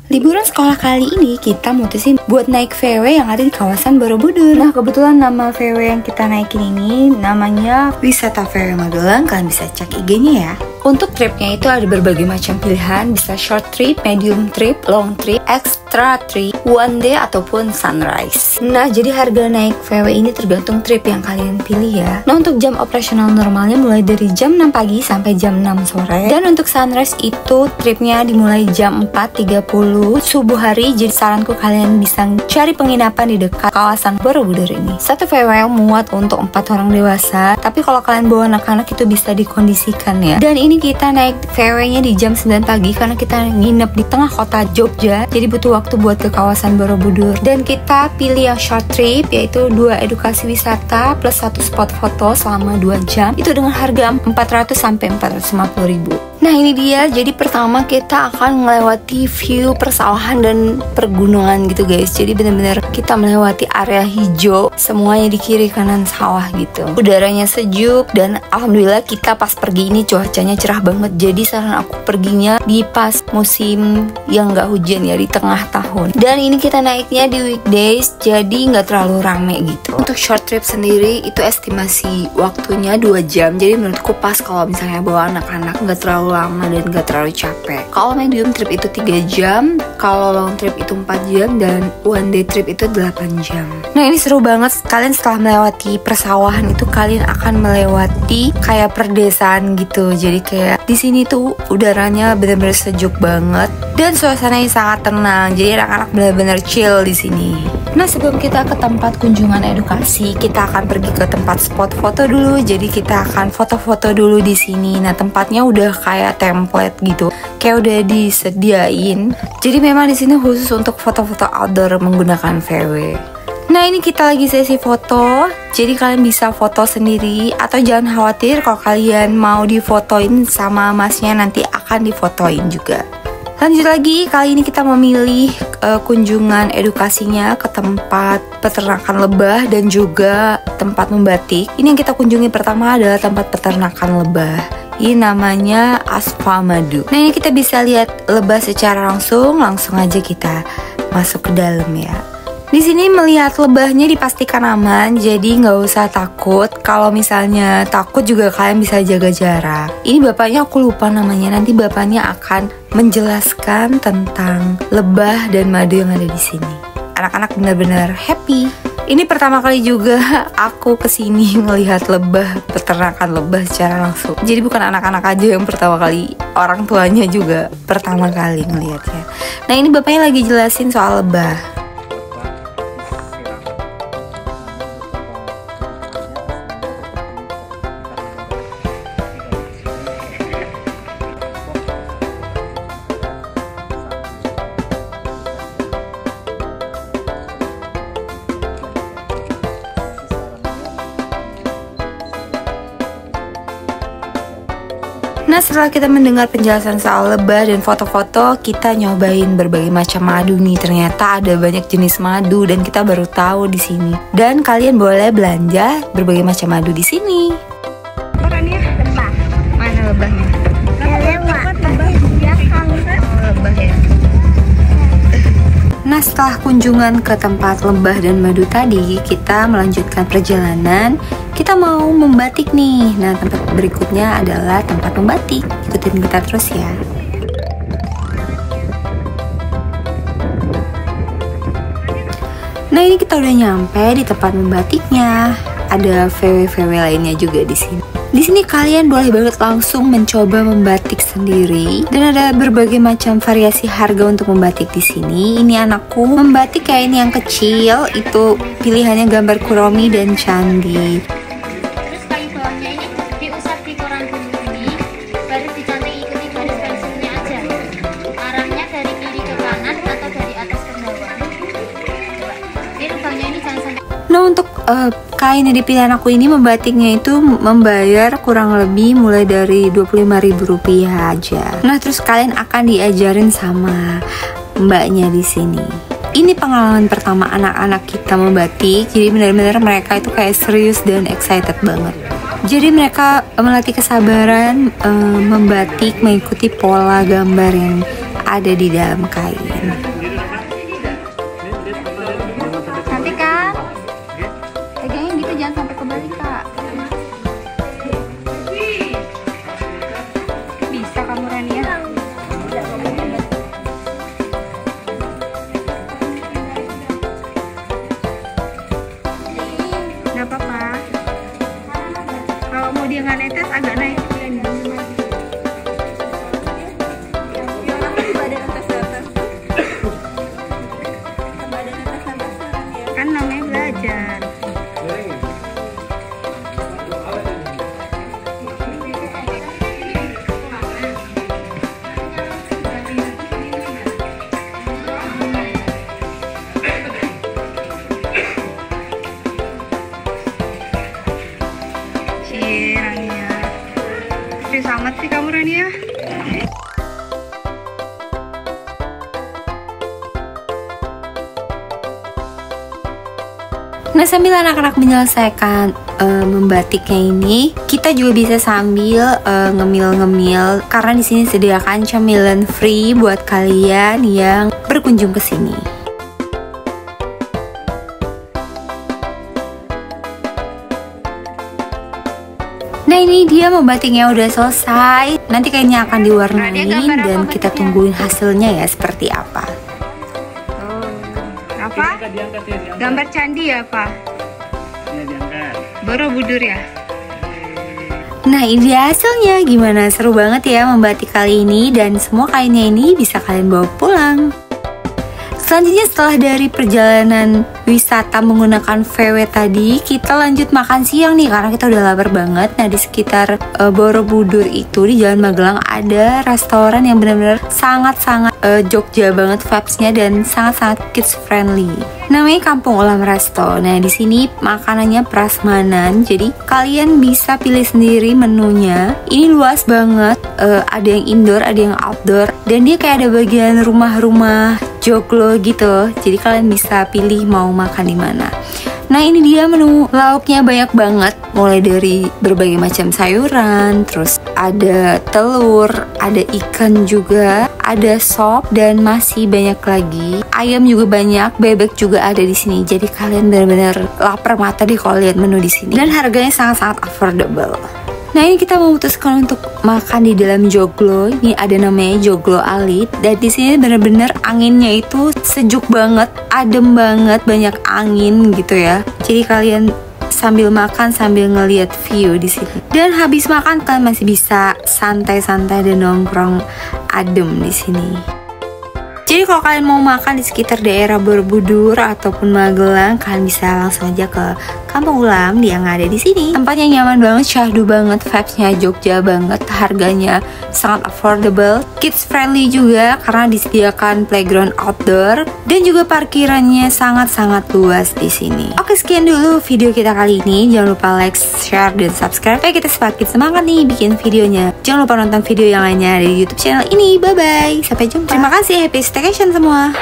Liburan sekolah kali ini kita mutusin buat naik VW yang ada di kawasan Borobudur. Nah, kebetulan nama VW yang kita naikin ini namanya Wisata VW Magelang. Kalian bisa cek IG-nya ya. Untuk tripnya itu ada berbagai macam pilihan, bisa short trip, medium trip, long trip, extra trip, one day ataupun sunrise. Nah, jadi harga naik VW ini tergantung trip yang kalian pilih ya. Nah, untuk jam operasional normalnya mulai dari jam 6 pagi sampai jam 6 sore. Dan untuk sunrise itu tripnya dimulai jam 4.30 subuh hari. Jadi saranku kalian bisa cari penginapan di dekat kawasan Borobudur ini. Satu VW muat untuk 4 orang dewasa, tapi kalau kalian bawa anak-anak itu bisa dikondisikan ya. Dan ini kita naik VW-nya di jam 9 pagi karena kita nginep di tengah kota Jogja, jadi butuh waktu buat ke kawasan Borobudur. Dan kita pilih yang short trip, yaitu 2 edukasi wisata plus 1 spot foto selama 2 jam, itu dengan harga 400 sampai 450 ribu. Nah, ini dia. Jadi pertama kita akan melewati view persawahan dan pergunungan gitu guys. Jadi benar-benar kita melewati area hijau, semuanya di kiri kanan sawah gitu. Udaranya sejuk dan alhamdulillah kita pas pergi ini cuacanya cerah banget. Jadi saran aku perginya di pas musim yang nggak hujan ya, di tengah tahun. Dan ini kita naiknya di weekdays, jadi nggak terlalu rame gitu. Untuk short trip sendiri itu estimasi waktunya 2 jam. Jadi menurutku pas kalau misalnya bawa anak-anak, nggak terlalu lama dan gak terlalu capek. Kalau medium trip itu 3 jam, kalau long trip itu 4 jam, dan one day trip itu 8 jam. Nah, ini seru banget. Kalian setelah melewati persawahan itu kalian akan melewati kayak perdesaan gitu. Jadi kayak di sini tuh udaranya benar-benar sejuk banget dan suasananya sangat tenang. Jadi anak-anak benar-benar chill di sini. Nah, sebelum kita ke tempat kunjungan edukasi, kita akan pergi ke tempat spot foto dulu. Jadi kita akan foto-foto dulu di sini. Nah, tempatnya udah kayak template gitu, kayak udah disediain. Jadi memang di sini khusus untuk foto-foto outdoor menggunakan VW. Nah, ini kita lagi sesi foto. Jadi kalian bisa foto sendiri atau jangan khawatir kalau kalian mau difotoin sama masnya, nanti akan difotoin juga. Lanjut lagi, kali ini kita memilih kunjungan edukasinya ke tempat peternakan lebah dan juga tempat membatik. Ini yang kita kunjungi pertama adalah tempat peternakan lebah. Ini namanya Asfa Madu. Nah, ini kita bisa lihat lebah secara langsung aja kita masuk ke dalam ya. Di sini melihat lebahnya dipastikan aman, jadi nggak usah takut. Kalau misalnya takut juga kalian bisa jaga jarak. Ini bapaknya aku lupa namanya, nanti bapaknya akan menjelaskan tentang lebah dan madu yang ada di sini. Anak-anak benar-benar happy. Ini pertama kali juga aku kesini melihat lebah, peternakan lebah secara langsung. Jadi bukan anak-anak aja yang pertama kali, orang tuanya juga pertama kali ngelihatnya. Nah, ini bapaknya lagi jelasin soal lebah. Nah, setelah kita mendengar penjelasan soal lebah dan foto-foto, kita nyobain berbagai macam madu nih. Ternyata ada banyak jenis madu dan kita baru tahu di sini. Dan kalian boleh belanja berbagai macam madu di sini. Orangnya lebah. Mana lebahnya? Lebah di belakang. Lebah ya. Nah, setelah kunjungan ke tempat lebah dan madu tadi, kita melanjutkan perjalanan. Kita mau membatik nih. Nah, tempat berikutnya adalah tempat membatik. Ikutin kita terus ya. Nah, ini kita udah nyampe di tempat membatiknya. Ada VW-VW lainnya juga di sini. Di sini kalian boleh banget langsung mencoba membatik sendiri, dan ada berbagai macam variasi harga untuk membatik di sini. Ini anakku membatik kayak ini yang kecil, itu pilihannya gambar kuromi dan candi. Terus kayu bawahnya ini diusap di koran dulu ini, baru dicanting ikuti garis pensilnya aja. Arahnya dari kiri ke kanan atau dari atas ke bawah. Coba. Ini lubangnya ini jangan sampai. Nah, untuk kain yang dipilih anakku ini membatiknya itu membayar kurang lebih mulai dari Rp25.000 aja. Nah, terus kalian akan diajarin sama mbaknya di sini. Ini pengalaman pertama anak-anak kita membatik, jadi benar-benar mereka itu kayak serius dan excited banget. Jadi mereka melatih kesabaran membatik, mengikuti pola gambar yang ada di dalam kain. Cantik kan? Pegangnya gitu, jangan sampai kebalik Kak. Bisa kamu Rania? Gak apa-apa. Kalau mau dia nggak netes agak naik. Kan namanya belajar. Rania, serius amat sih kamu Rania. Nah, sambil anak-anak menyelesaikan membatiknya ini, kita juga bisa sambil ngemil-ngemil karena di sini sediakan camilan free buat kalian yang berkunjung ke sini. Nah, ini dia membatiknya udah selesai. Nanti kayaknya akan diwarnain dan kita tungguin hasilnya ya seperti apa. Apa? Gambar candi ya, Pak? Ya, diangkat. Borobudur ya? Nah, ini hasilnya. Gimana? Seru banget ya membatik kali ini. Dan semua kainnya ini bisa kalian bawa pulang. Selanjutnya setelah dari perjalanan wisata menggunakan VW tadi, kita lanjut makan siang nih karena kita udah lapar banget. Nah, di sekitar Borobudur itu di Jalan Magelang ada restoran yang benar-benar sangat-sangat Jogja banget vibes-nya dan sangat-sangat kids friendly. Namanya Kampung Ulam Resto. Nah, di sini makanannya prasmanan, jadi kalian bisa pilih sendiri menunya. Ini luas banget, ada yang indoor, ada yang outdoor, dan dia kayak ada bagian rumah-rumah joglo gitu. Jadi kalian bisa pilih mau makan di mana. Nah, ini dia menu lauknya banyak banget, mulai dari berbagai macam sayuran, terus ada telur, ada ikan juga, ada sop dan masih banyak lagi. Ayam juga banyak, bebek juga ada di sini. Jadi kalian benar-benar lapar mata deh kalau lihat menu di sini. Dan harganya sangat-sangat affordable. Nah, ini kita memutuskan untuk makan di dalam joglo. Ini ada namanya Joglo Alit. Dan di sini bener-bener anginnya itu sejuk banget, adem banget, banyak angin gitu ya. Jadi kalian sambil makan sambil ngelihat view di sini. Dan habis makan kalian masih bisa santai-santai dan nongkrong adem di sini. Jadi kalau kalian mau makan di sekitar daerah Borobudur ataupun Magelang, kalian bisa langsung aja ke Kampung Ulam yang ada di sini. Tempatnya nyaman banget, syahdu banget, vibes-nya Jogja banget, harganya sangat affordable, kids friendly juga karena disediakan playground outdoor dan juga parkirannya sangat-sangat luas di sini. Oke, sekian dulu video kita kali ini. Jangan lupa like, share, dan subscribe ya kita semakin semangat nih bikin videonya. Jangan lupa nonton video yang lainnya di YouTube channel ini. Bye bye, sampai jumpa. Terima kasih, happy staycation semua.